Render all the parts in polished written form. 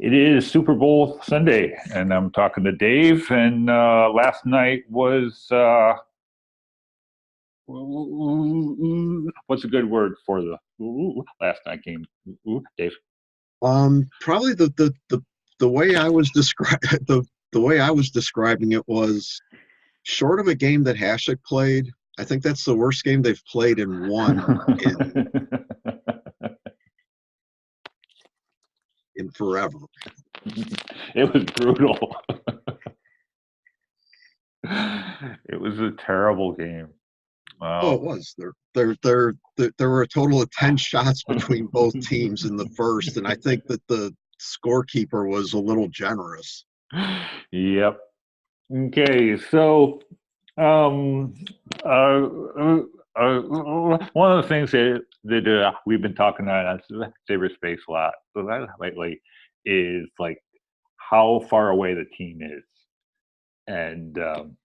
It is Super Bowl Sunday, and I'm talking to Dave. And last night was what's a good word for the last night game? Dave. Probably the way I was the way I was describing it was short of a game that Hasek played. I think that's the worst game they've played and won in forever. It was brutal. It was a terrible game. Oh, it was. There were a total of 10 shots between both teams in the first, and I think that the scorekeeper was a little generous. Yep. Okay, so um, uh, one of the things that we've been talking on Sabrespace a lot lately is like how far away the team is, and and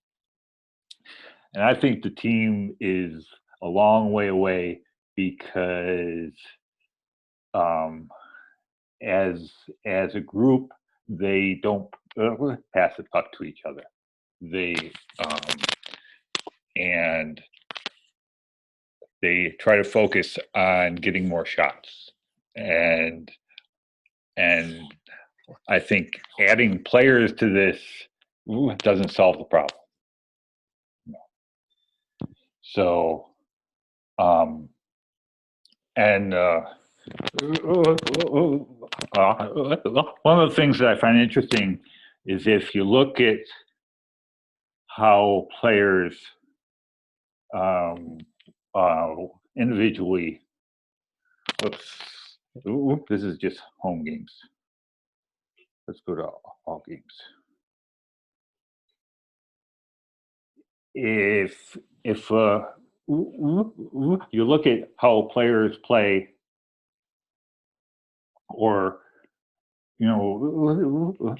I think the team is a long way away because um, as a group they don't pass the puck to each other. They um, and they try to focus on getting more shots, and and I think adding players to this doesn't solve the problem. So um, and one of the things that I find interesting is if you look at how players um, uh, individually. Oops. This is just home games. Let's go to all games. If you look at how players play, or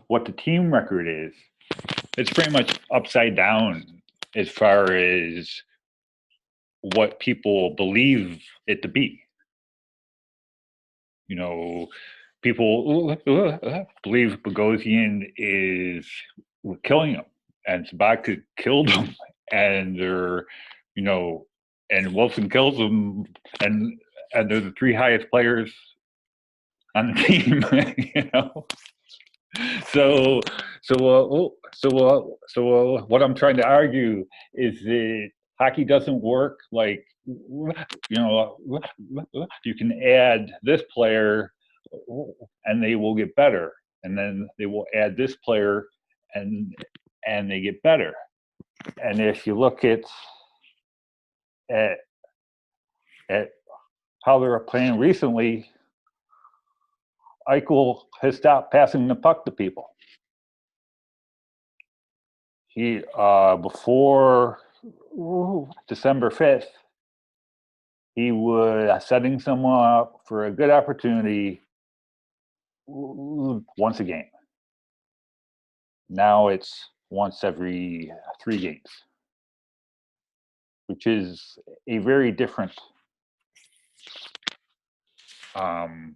what the team record is, it's pretty much upside down as far as what people believe it to be. You know, people believe Bogosian is killing him, and Sabaka killed him, and they're, and Wilson kills him, and they're the three highest players on the team. So what I'm trying to argue is that hockey doesn't work like, you can add this player and they will get better, and then they will add this player and they get better. And if you look at at how they were playing recently, Eichel has stopped passing the puck to people. He before December 5th, he was setting someone up for a good opportunity once a game. Now it's once every 3 games, which is a very different um,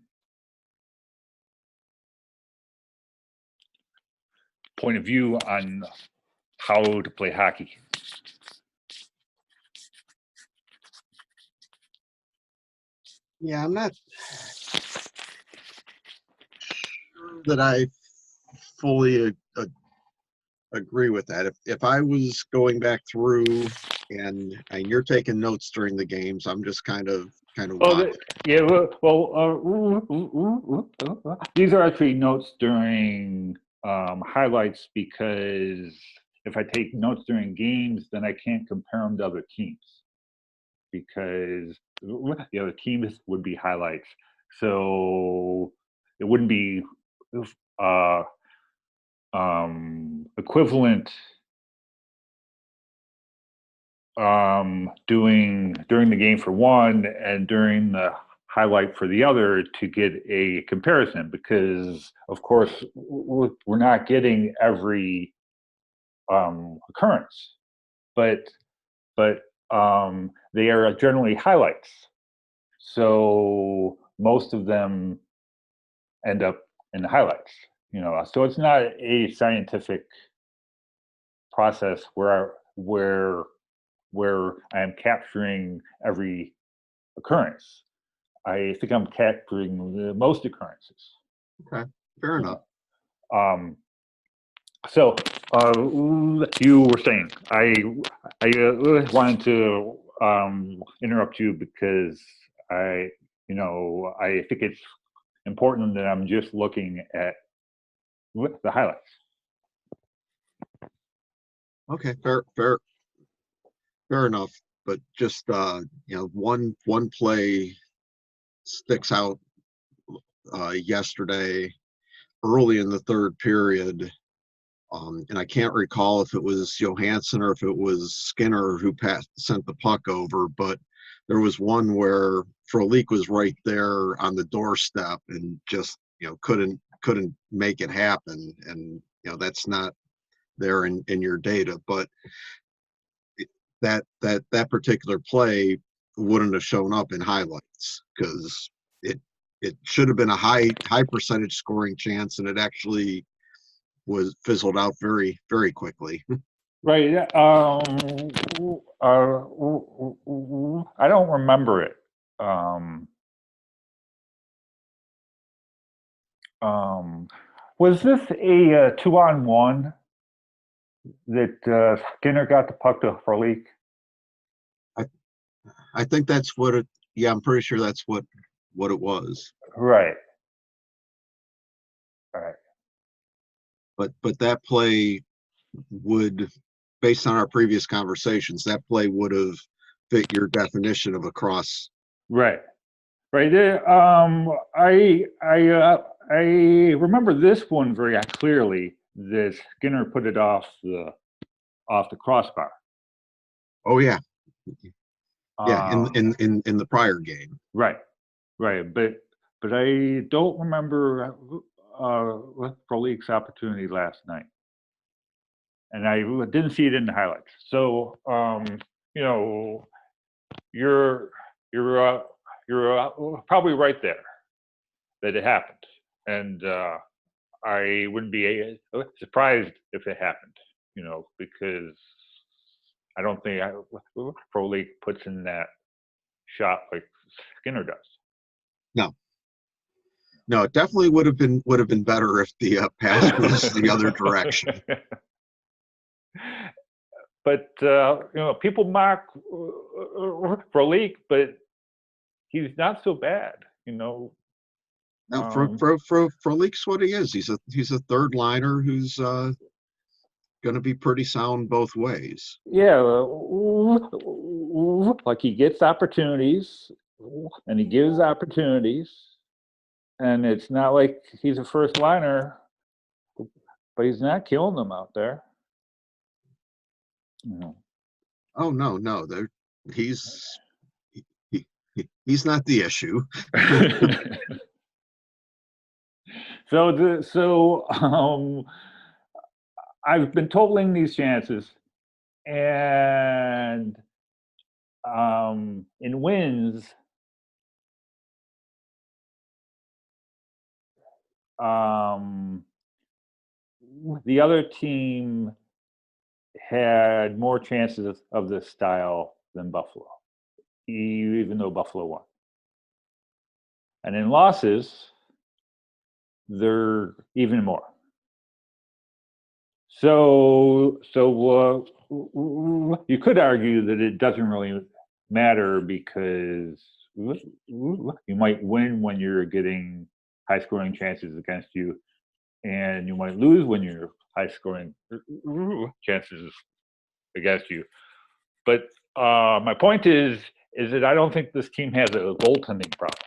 point of view on how to play hockey. Yeah, I'm not sure that I fully agree with that. If I was going back through and you're taking notes during the games, I'm just kind of watching. Yeah. These are actually notes during highlights, because if I take notes during games, then I can't compare them to other teams, because the other teams would be highlights. So it wouldn't be uh, equivalent doing during the game for one and during the highlight for the other to get a comparison, because of course we're not getting every occurrence, but they are generally highlights, so most of them end up in the highlights. So it's not a scientific process where I am capturing every occurrence. I think I'm capturing the most occurrences. Okay, fair enough. Um, so you were saying I wanted to interrupt you because I think it's important that I'm just looking at the highlights. Okay, fair enough. But just one play sticks out yesterday, early in the third period. And I can't recall if it was Johansson or if it was Skinner who sent the puck over, but there was one where Frolik was right there on the doorstep and just couldn't make it happen. And that's not there in your data, but that particular play wouldn't have shown up in highlights because it should have been a high percentage scoring chance, and it actually was fizzled out very, very quickly. Right. I don't remember it. Was this a 2-on-1 that Skinner got the puck to Frolik? I think that's what it. Yeah, I'm pretty sure that's what it was. Right. Right. But that play would, based on our previous conversations, that play would have fit your definition of a cross. Right. Right. I remember this one very clearly. That Skinner put it off the crossbar. Oh yeah, yeah. In the prior game. Right. Right. But I don't remember Frolik's opportunity last night, and I didn't see it in the highlights. So you're probably right there that it happened, and I wouldn't be surprised if it happened. Because I don't think Frolik puts in that shot like Skinner does. No, it definitely would have been better if the pass was the other direction. But people mock Frolik, but he's not so bad. No, Frolik's what he is. He's a third liner who's going to be pretty sound both ways. Yeah, like he gets opportunities, and he gives opportunities, and it's not like he's a first liner, but he's not killing them out there. Oh no, he's not the issue. So I've been totaling these chances, and in wins, the other team had more chances of this style than Buffalo, even though Buffalo won. And in losses, they're even more. So you could argue that it doesn't really matter because you might win when you're getting high-scoring chances against you, and you might lose when you're high-scoring chances against you. But my point is that I don't think this team has a goaltending problem.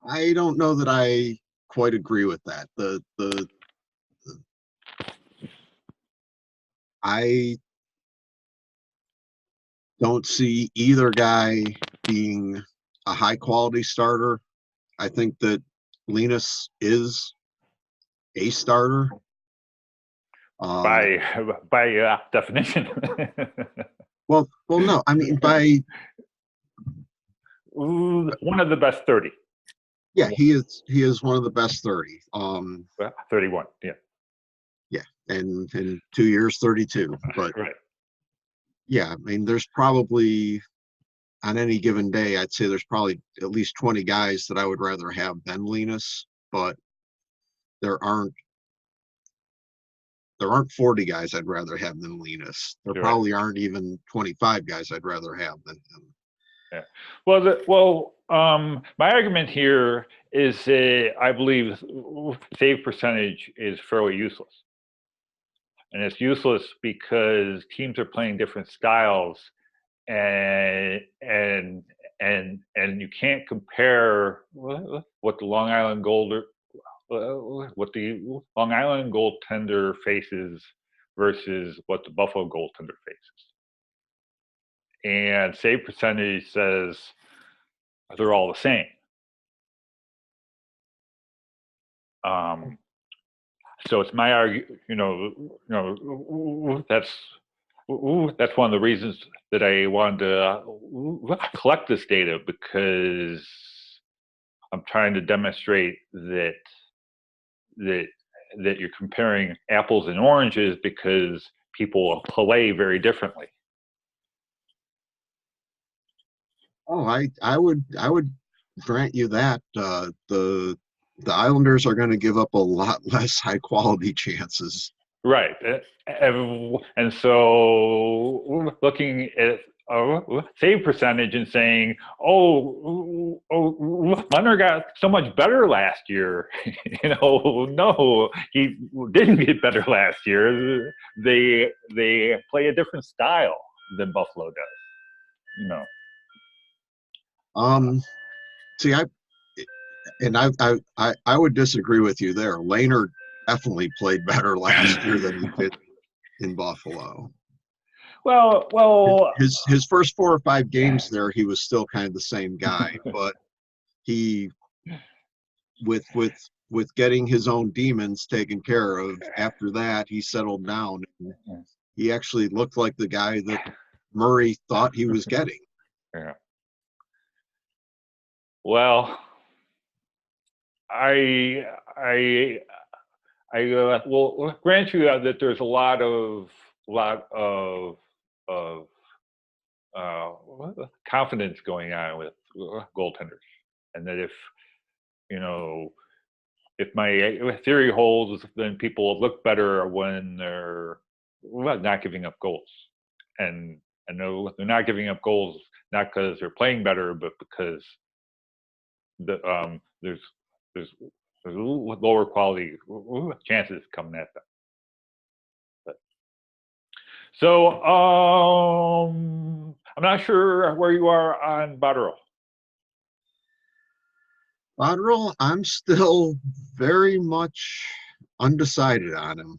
I don't know that I quite agree with that. I don't see either guy being a high quality starter. I think that Linus is a starter. Um, by definition. well, no, I mean by One of the best 30. yeah, he is one of the best 30. 31. Yeah. Yeah, and in 2 years, 32. But Right. yeah, I mean, there's probably on any given day, I'd say there's probably at least 20 guys that I would rather have than Linus, but there aren't 40 guys I'd rather have than Linus. There You're right. probably aren't even 25 guys I'd rather have than him. Yeah. My argument here is that I believe save percentage is fairly useless, and it's useless because teams are playing different styles, and you can't compare what the Long Island goaltender faces versus what the Buffalo goaltender faces. And save percentage says they're all the same. So it's my argue, that's one of the reasons that I wanted to collect this data, because I'm trying to demonstrate that you're comparing apples and oranges because people play very differently. Oh, I would grant you that the Islanders are going to give up a lot less high quality chances. Right. And so looking at save percentage and saying, Leonard got so much better last year. No, he didn't get better last year. They play a different style than Buffalo does. See, I would disagree with you there. Leonard definitely played better last year than he did in Buffalo. Well, his first 4 or 5 games there, he was still kind of the same guy, but he with getting his own demons taken care of, after that he settled down and he actually looked like the guy that Murray thought he was getting. Yeah. Well, I will grant you that there's a lot of uh, confidence going on with goaltenders, and that if my theory holds, then people will look better when they're not giving up goals, and they're not giving up goals not because they're playing better, but because there's there's lower quality chances coming at them. So I'm not sure where you are on Botterill. Botterill, I'm still very much undecided on him.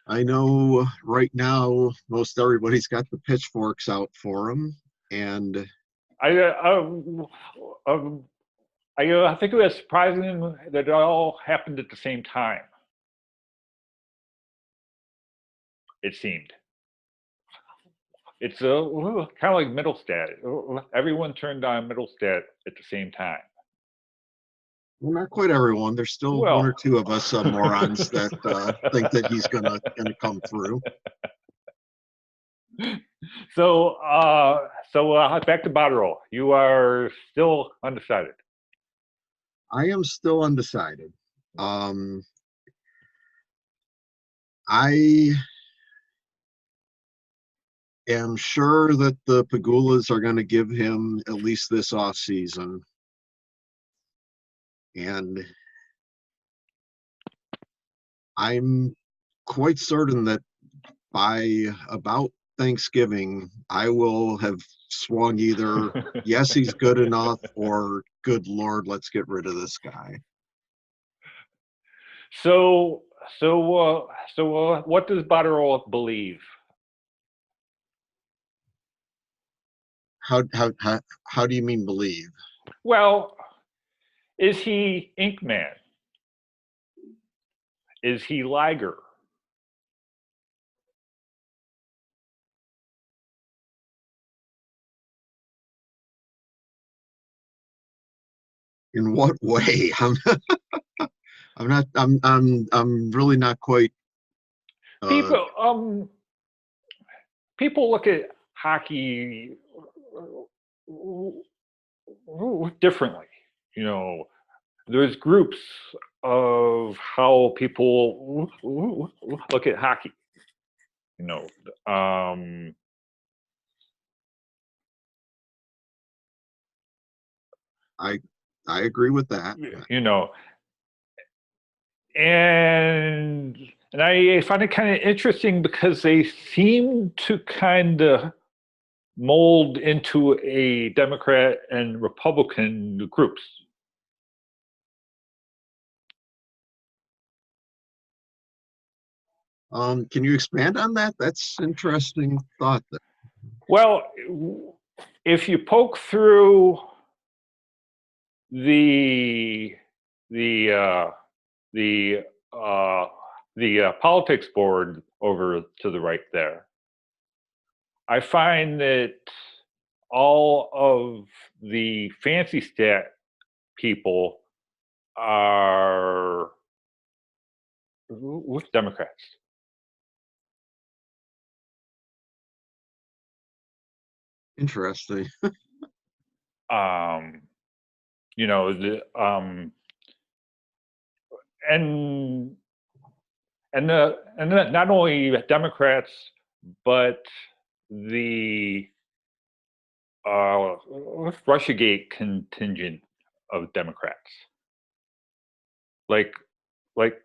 I know right now most everybody's got the pitchforks out for him, and I think it was surprising that it all happened at the same time. It seemed. It's kind of like Middlestat. Everyone turned on Middlestat at the same time. well, not quite everyone. There's still one or two of us morons that think that he's gonna come through. So back to Botterill. You are still undecided. I am still undecided. I am sure that the Pagulas are going to give him at least this off season, and I'm quite certain that by about Thanksgiving, I will have swung either yes, he's good enough, or good Lord, let's get rid of this guy. So what does Botterill believe? How do you mean believe? Well, is he Ink Man? Is he Liger? In what way? I'm not. I'm really not quite. Uh, People look at hockey differently. You know, there's groups of how people look at hockey. You know, I agree with that. you know, and I find it kind of interesting because they seem to kind of mold into a Democrat and Republican groups. Can you expand on that? That's interesting thought there. Well, if you poke through the the uh, the politics board over to the right there, I find that all of the fancy stat people are with Democrats. Interesting. You know, and not only Democrats, but the RussiaGate contingent of Democrats. Like, like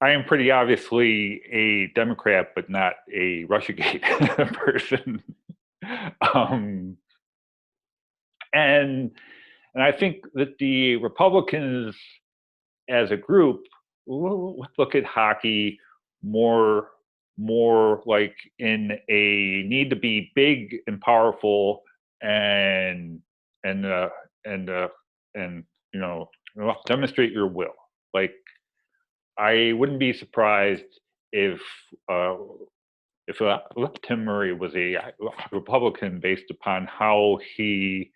I am pretty obviously a Democrat, but not a RussiaGate person. Um, and I think that the Republicans, as a group, look at hockey more like in a need to be big and powerful and and uh, and and you know demonstrate your will. Like I wouldn't be surprised if uh, Tim Murray was a Republican based upon how he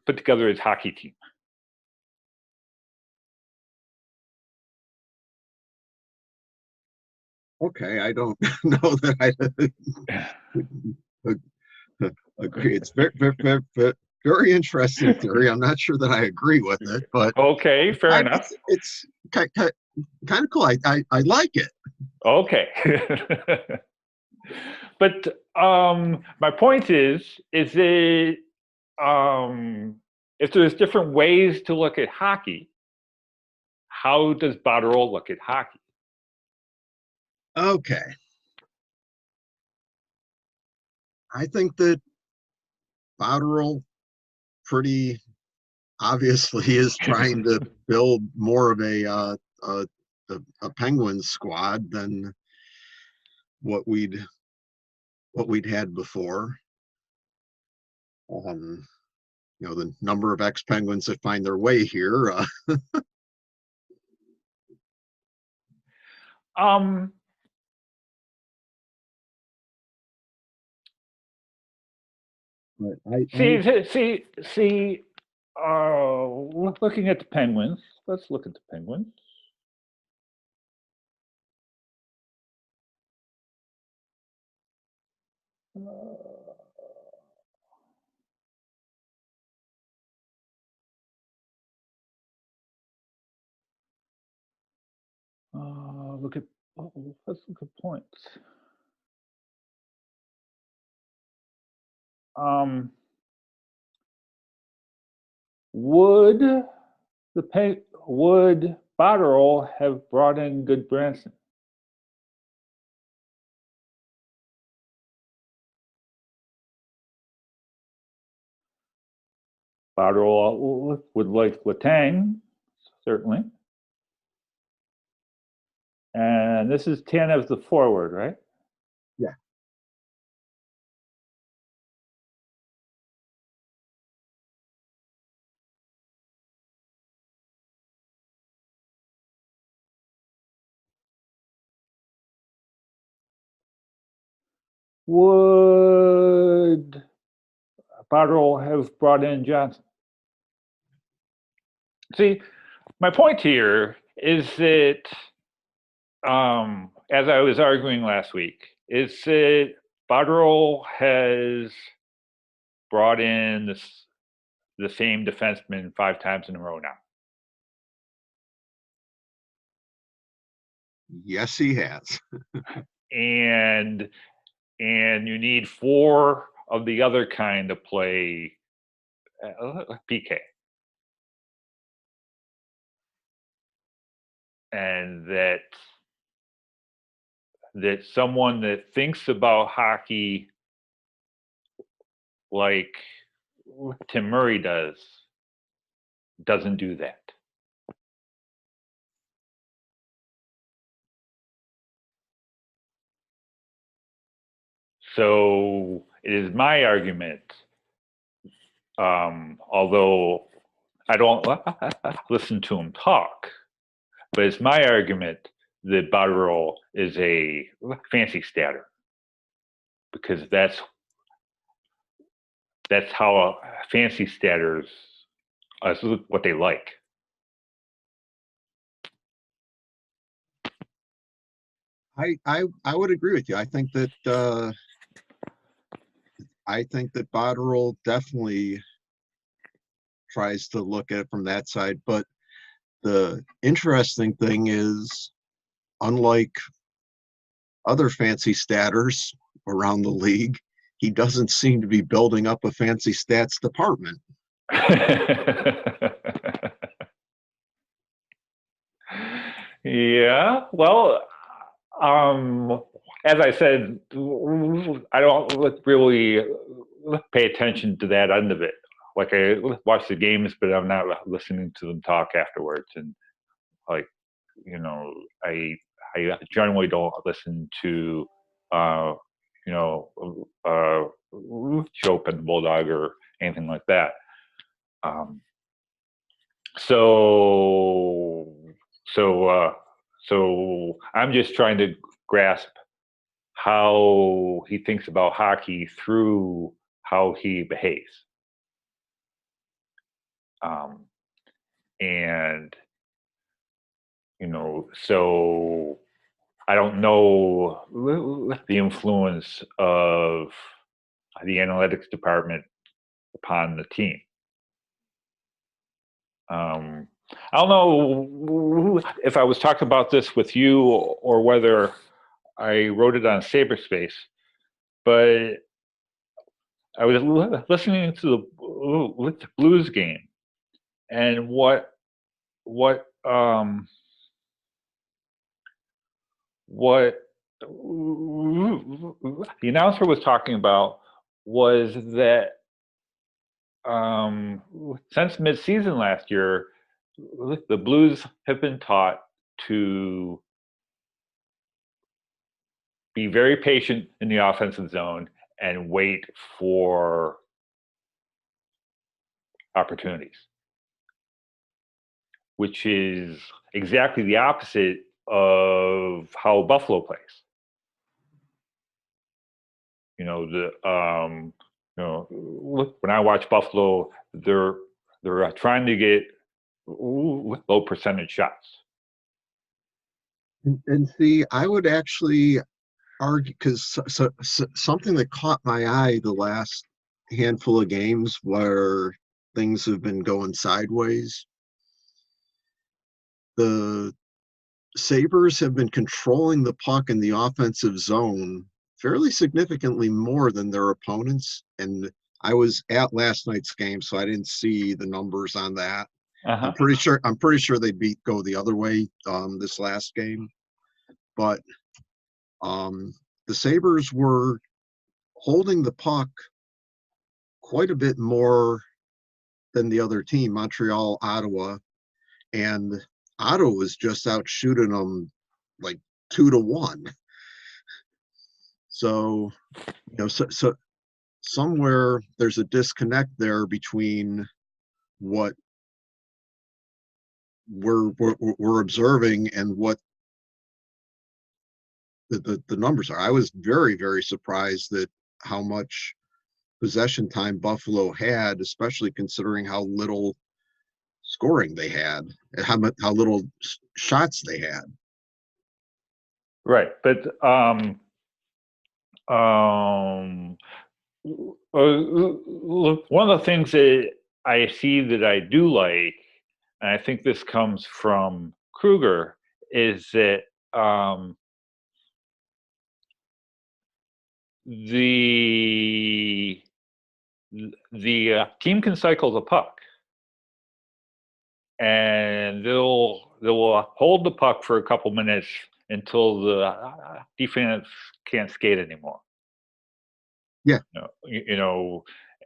put together his hockey team. Okay, I don't know that I agree. It's very interesting theory. I'm not sure that I agree with it, but Okay, fair enough. it's kind of cool. I like it. Okay. But my point is that if there's different ways to look at hockey, how does Botterill look at hockey? Okay, I think that Botterill pretty obviously is trying to build more of a Penguins squad than what we'd had before. The number of ex-Penguins that find their way here. Um, But see. Looking at the Penguins. Let's look at the Penguins. Look at let's look at points. Would would Botterill have brought in Good Branson? Botterill would like Letang, certainly. And this is Tanev's the forward, right? Yeah. would Botterill have brought in Johnson? See, my point here is that, as I was arguing last week, is that Botterill has brought in the same defenseman 5 times in a row now. Yes, he has. And you need 4 of the other kind to play PK. And that someone that thinks about hockey like Tim Murray doesn't do that. So it is my argument, although I don't listen to him talk, but it's my argument that Botterill is a fancy statter, because that's how fancy statters, what they like. I would agree with you. I think that Botterill definitely tries to look at it from that side. But the interesting thing is, unlike other fancy statters around the league, he doesn't seem to be building up a fancy stats department. Yeah, well, as I said, I don't really pay attention to that end of it. Like, I watch the games, but I'm not listening to them talk afterwards. And like, you know, I generally don't listen to, you know, Chope and the Bulldog or anything like that. So I'm just trying to grasp how he thinks about hockey through how he behaves. And, you know, so I don't know the influence of the analytics department upon the team. I don't know if I was talking about this with you or whether I wrote it on Sabrespace, but I was listening to the Blues game, and what the announcer was talking about was that since mid-season last year, the Blues have been taught to be very patient in the offensive zone and wait for opportunities, which is exactly the opposite of how Buffalo plays. You know, when I watch Buffalo, they're trying to get low percentage shots. And see, I would actually argue, because something that caught my eye the last handful of games where things have been going sideways, the Sabres have been controlling the puck in the offensive zone fairly significantly more than their opponents. And I was at last night's game, so I didn't see the numbers on that. I'm pretty sure they go the other way this last game. But the Sabres were holding the puck quite a bit more than the other team, Montreal, Ottawa, and Ottawa was just out shooting them like 2-1. So, you know, so somewhere there's a disconnect there between what we're observing and what the numbers are. I was very, very surprised that how much possession time Buffalo had, especially considering how little scoring they had and how little shots they had. Right, but um, one of the things that I see that I do like, and I think this comes from Kruger, is that the team can cycle the puck, and they'll hold the puck for a couple minutes until the defense can't skate anymore. Yeah. You know,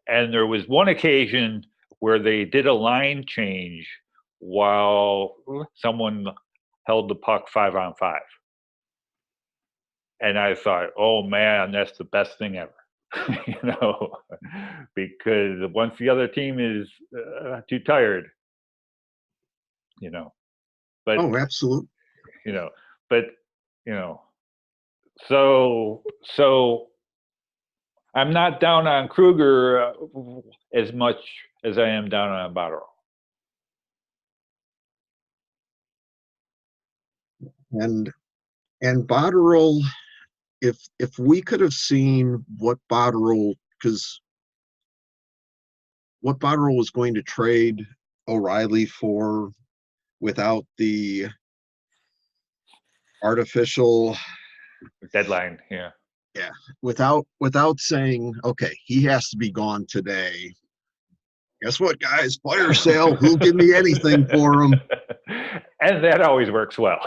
and there was one occasion where they did a line change while someone held the puck 5-on-5. And I thought, oh man, that's the best thing ever. Because once the other team is too tired, but Oh, absolutely. you know, but you know, so I'm not down on Kruger as much as I am down on Botterill. And Botterill, if we could have seen what Botterill, because what Botterill was going to trade O'Reilly for without the artificial Deadline, yeah. Yeah, without saying, okay, he has to be gone today. Guess what, guys? Fire sale. Who'll give me anything for him? And that always works well.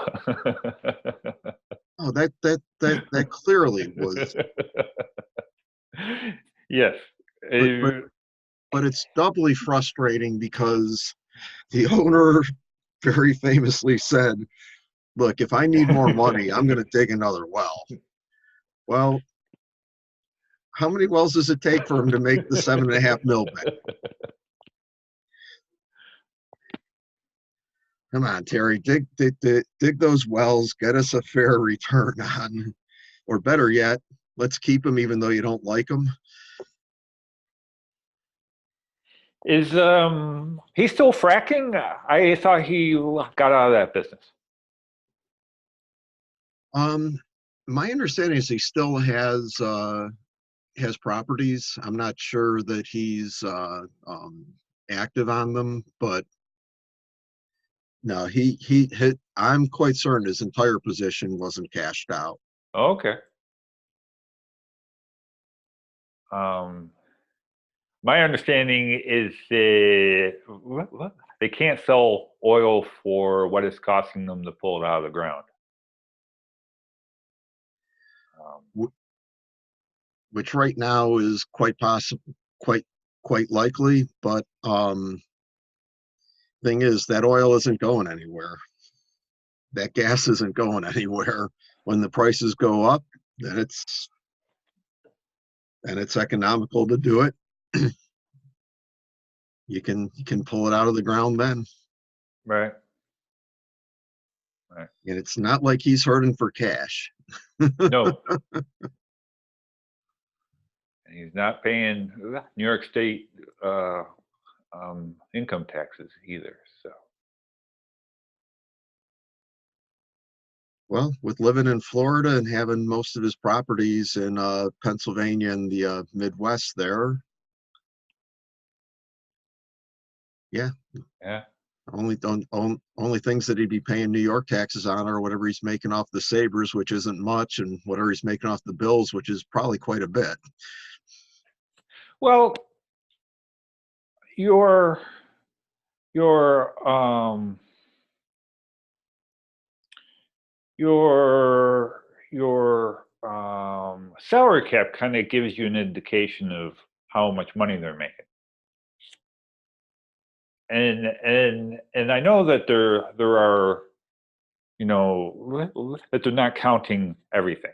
Oh, that clearly was. Yes. But it's doubly frustrating because the owner very famously said, look, if I need more money, I'm going to dig another well. Well, how many wells does it take for him to make the $7.5 million back? Come on, Terry, dig those wells, get us a fair return on, or better yet, let's keep them even though you don't like them. Is he still fracking? I thought he got out of that business. My understanding is he still has properties. I'm not sure that he's active on them, but no, I'm quite certain his entire position wasn't cashed out. Okay. My understanding is that they can't sell oil for what it's costing them to pull it out of the ground. Which right now is quite possible, quite likely, but thing is that oil isn't going anywhere. That gas isn't going anywhere. When the prices go up, then it's economical to do it. You can pull it out of the ground then. Right. And it's not like he's hurting for cash. No. And he's not paying New York State income taxes either. So. Well, with living in Florida and having most of his properties in Pennsylvania and the Midwest there, yeah. Only things that he'd be paying New York taxes on are whatever he's making off the Sabres, which isn't much, and whatever he's making off the Bills, which is probably quite a bit. Well, your salary cap kind of gives you an indication of how much money they're making. And I know that there are, that they're not counting everything.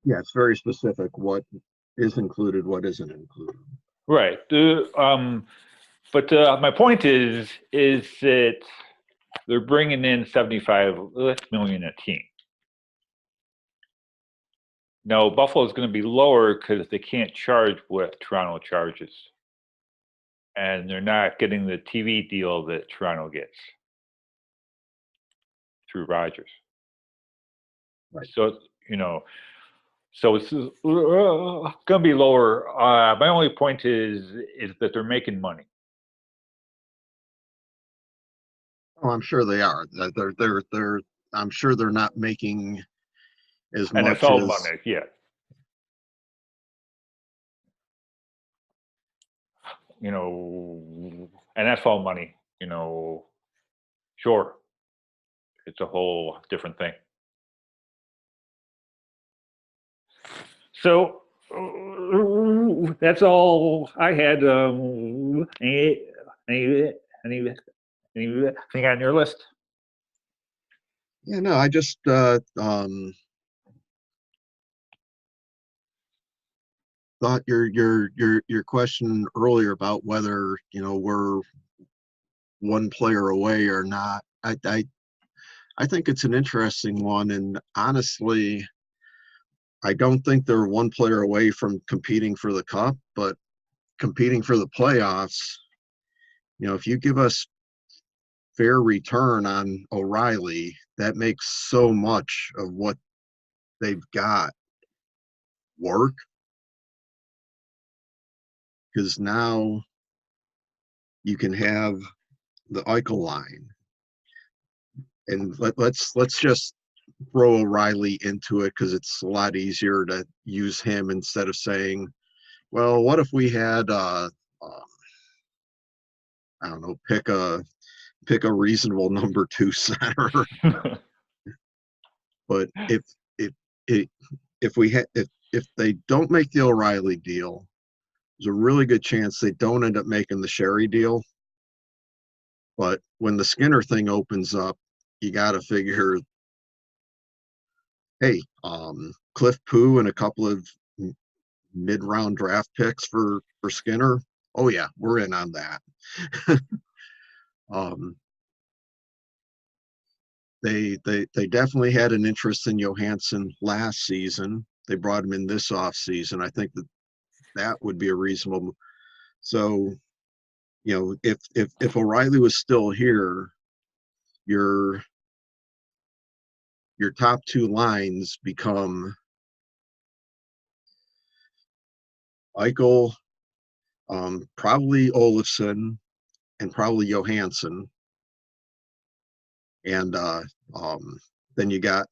Yeah, it's very specific what is included, what isn't included. Right. But my point is that they're bringing in 75 million a team. No, Buffalo's going to be lower because they can't charge what Toronto charges. And they're not getting the TV deal that Toronto gets through Rogers. Right. So, so it's going to be lower. My only point is that they're making money. Oh, I'm sure they are. I'm sure they're not making as much NFL as money, yeah. NFL money, sure. It's a whole different thing. So that's all I had. Anything on your list? Yeah, no, I just thought your question earlier about whether we're one player away or not. I think it's an interesting one, and honestly, I don't think they're one player away from competing for the cup, but competing for the playoffs. If you give us fair return on O'Reilly, that makes so much of what they've got work. Because now you can have the Eichel line, and let's just throw O'Reilly into it because it's a lot easier to use him instead of saying, well, what if we had I don't know, pick a reasonable number 2 center. But if we had if they don't make the O'Reilly deal, there's a really good chance they don't end up making the Sherry deal. But when the Skinner thing opens up, you got to figure, hey, Cliff Poo and a couple of mid-round draft picks for Skinner. Oh yeah, we're in on that. They definitely had an interest in Johansson last season. They brought him in this off season. I think that would be a reasonable. So, if O'Reilly was still here, your top 2 lines become Eichel, probably Olofsson, and probably Johansson. And then you got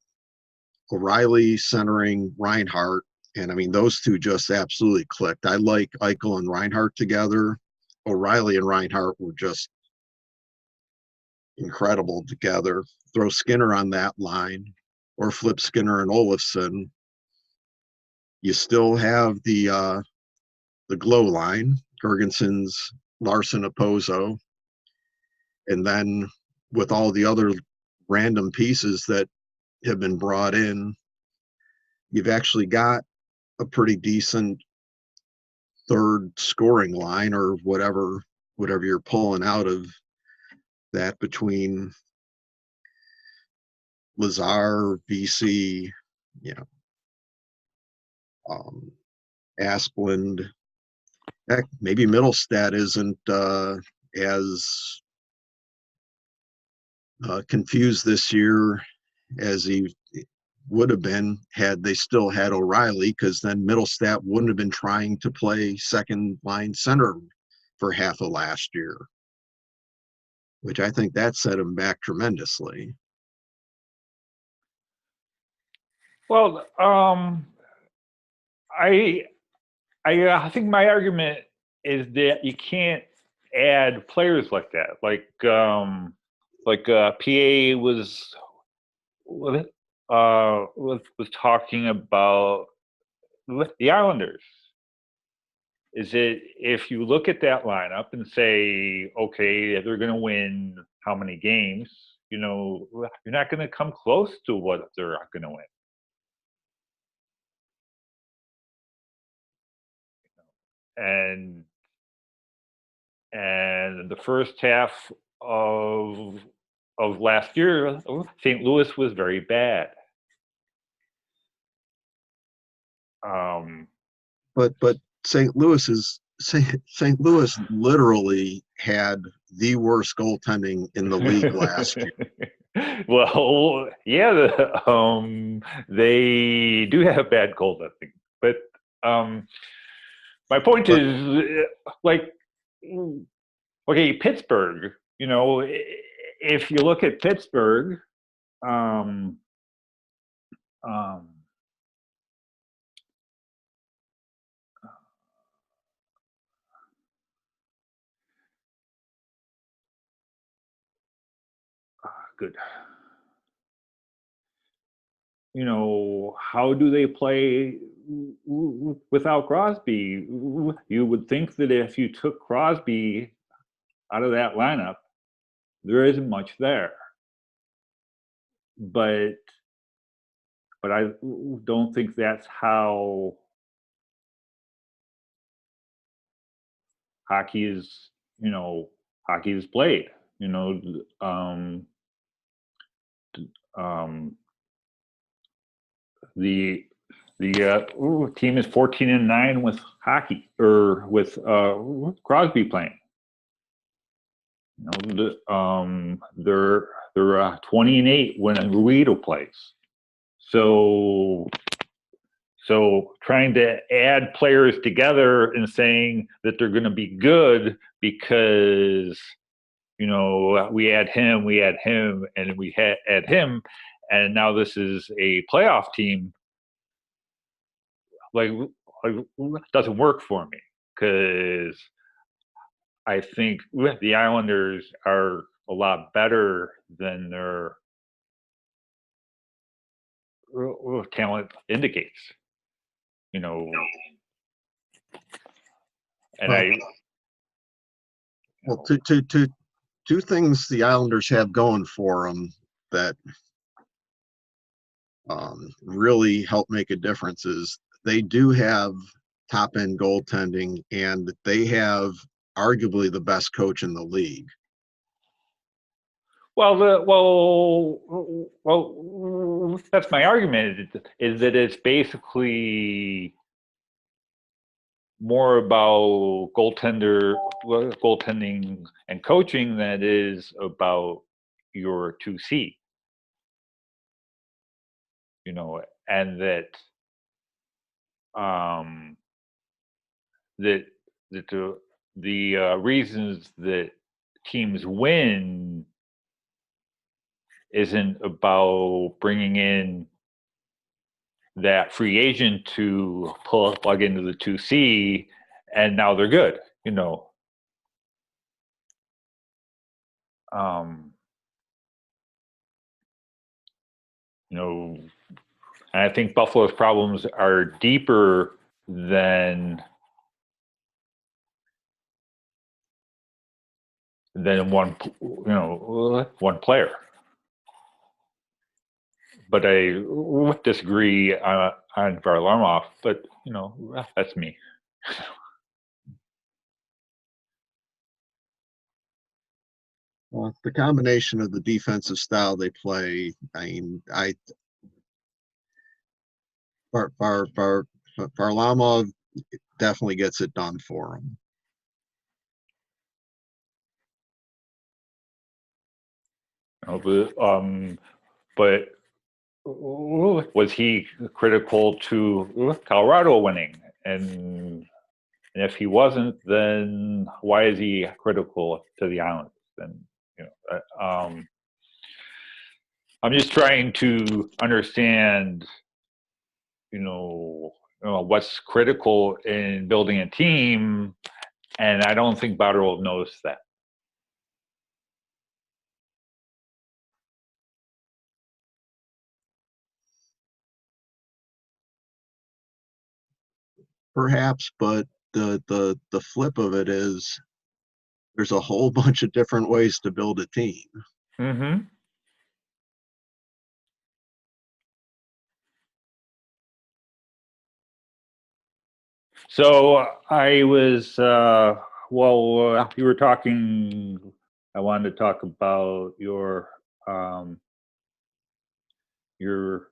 O'Reilly centering Reinhart. And I mean, those two just absolutely clicked. I like Eichel and Reinhart together. O'Reilly and Reinhart were just incredible together. Throw Skinner on that line or flip Skinner and Olofsson. You still have the glow line, Gergensons, Larson, Opozo. And then with all the other random pieces that have been brought in, you've actually got a pretty decent third scoring line or whatever you're pulling out of that between Lazar, VC, Asplund. Heck, maybe Middlestat isn't as confused this year as he would have been had they still had O'Reilly, because then Middlestat wouldn't have been trying to play second line center for half of last year, which I think that set him back tremendously. Well, I think my argument is that you can't add players like that. Like PA was talking about the Islanders. Is it if you look at that lineup and say, okay, they're going to win how many games? You're not going to come close to what they're going to win. And the first half of of last year, St. Louis was very bad. But St. St. Louis literally had the worst goaltending in the league last year. Well, yeah, they do have bad goaltending, but my point is, like, okay, Pittsburgh. You know, if you look at Pittsburgh, um, um, good. You know, how do they play without Crosby? You would think that if you took Crosby out of that lineup, there isn't much there. But I don't think that's how hockey is. You know, hockey is played. You know, um, the team is 14-9 with hockey or with Crosby playing. You know, they're 20-8 when Ruido plays. So trying to add players together and saying that they're going to be good because, you know, we add him, and we add him, and now this is a playoff team. Like doesn't work for me, because I think the Islanders are a lot better than their talent indicates. You know, and Well, two things the Islanders have going for them that really help make a difference is they do have top end goaltending, and they have arguably the best coach in the league. Well, that's my argument. Is that it's basically more about goaltending and coaching than it is about your 2C. You know, and that that the reasons that teams win isn't about bringing in that free agent to plug into the 2C, and now they're good. You know, you know, and I think Buffalo's problems are deeper than one, you know, one player. But I disagree on Varlamov. But you know, that's me. Well, the combination of the defensive style they play, I mean, Varlamov definitely gets it done for him. But was he critical to Colorado winning? And if he wasn't, then why is he critical to the Islanders? Then, you know, I'm just trying to understand, you know, what's critical in building a team, and I don't think Botterill knows that. Perhaps, but the flip of it is there's a whole bunch of different ways to build a team. Mm-hmm. So I was, you were talking, I wanted to talk about your your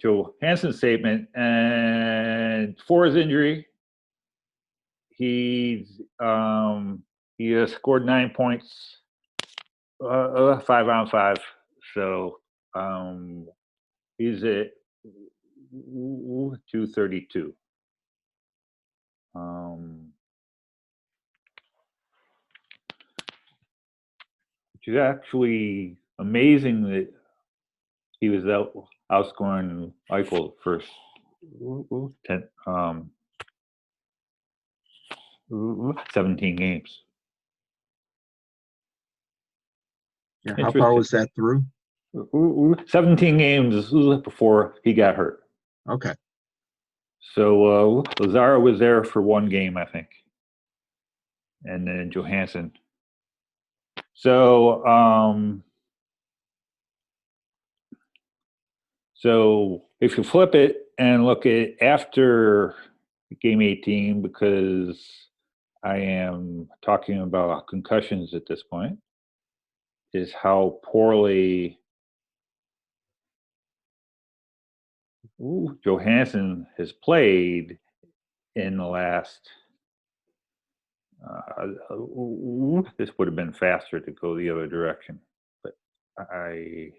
Johansson statement, and for his injury, he has scored 9 points, 5-on-5. So he's at 232. Which is actually amazing that he was outscoring Eichel first 17 games. Yeah, how far was that through? 17 games before he got hurt. Okay. So Lazaro was there for 1 game, I think, and then Johansson. So so if you flip it and look at after game 18, because I am talking about concussions at this point, is how poorly Johansson has played in the last. This would have been faster to go the other direction, but I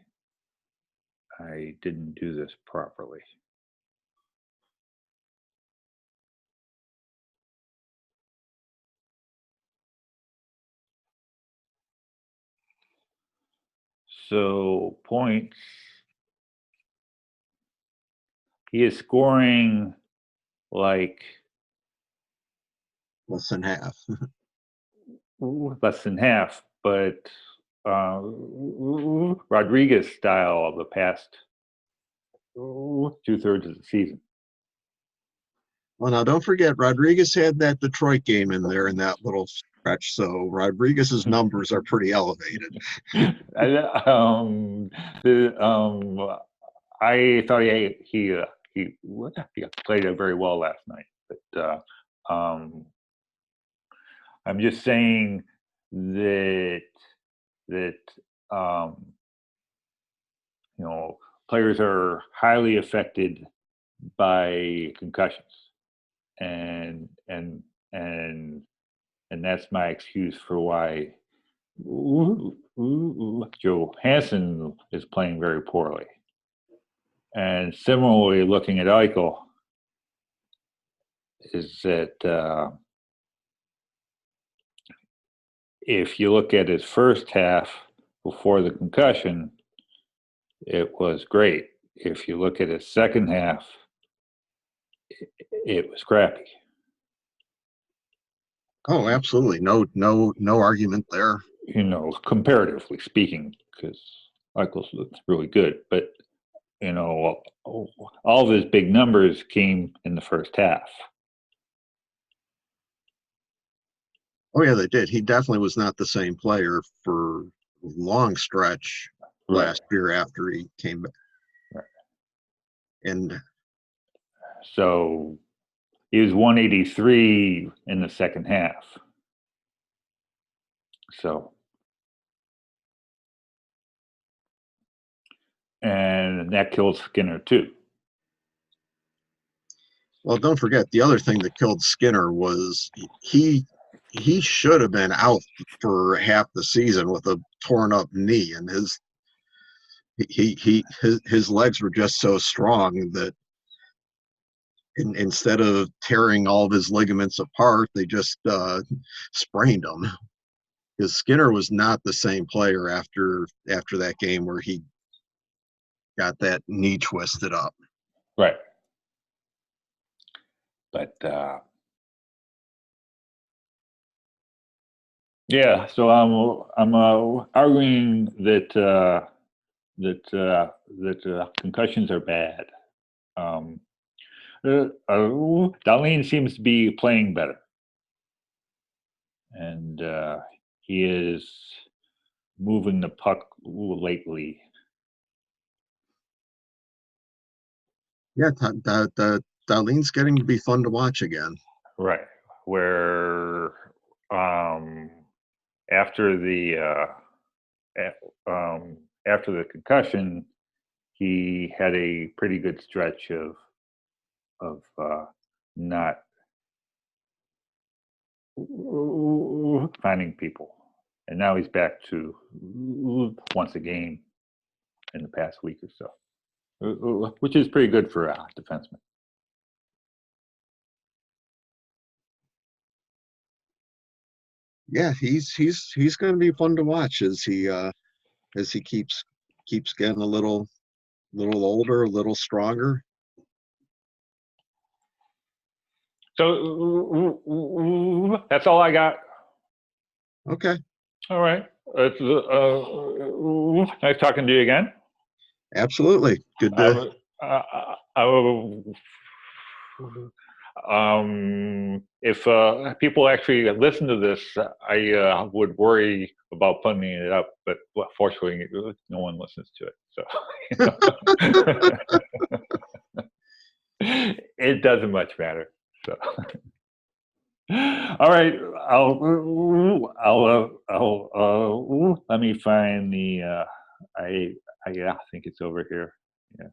didn't do this properly. So points, he is scoring like less than half. Less than half, but Rodriguez style of the past 2/3 of the season. Well, now don't forget, Rodriguez had that Detroit game in there in that little stretch, so Rodriguez's numbers are pretty elevated. I thought he played it very well last night, but I'm just saying that players are highly affected by concussions, and that's my excuse for why Johansson is playing very poorly. And similarly, looking at Eichel, is that if you look at his first half before the concussion, it was great. If you look at his second half, it was crappy. Oh, absolutely. No argument there. Comparatively speaking, because Eichel's looks really good, but all of his big numbers came in the first half. Oh yeah, they did. He definitely was not the same player for a long stretch last year after he came back. Right. And so he was 183 in the second half. So, and that killed Skinner too. Well, don't forget, the other thing that killed Skinner was he should have been out for half the season with a torn up knee, and his legs were just so strong that instead of tearing all of his ligaments apart, they just sprained them. Because Skinner was not the same player after that game where he got that knee twisted up. Right. But yeah, so I'm arguing that concussions are bad. Dahlin seems to be playing better, and he is moving the puck lately. Yeah, Dahlin's getting to be fun to watch again. Right, where after after the concussion, he had a pretty good stretch of not finding people, and now he's back to once a game in the past week or so, which is pretty good for a defenseman. Yeah, he's going to be fun to watch as he keeps getting a little older, a little stronger. So that's all I got. Okay. All right. It's nice talking to you again. Absolutely. Good to. If people actually listen to this, I would worry about putting it up, but fortunately, no one listens to it. So it doesn't much matter. So. All right, I'll let me find the I think it's over here. Yeah.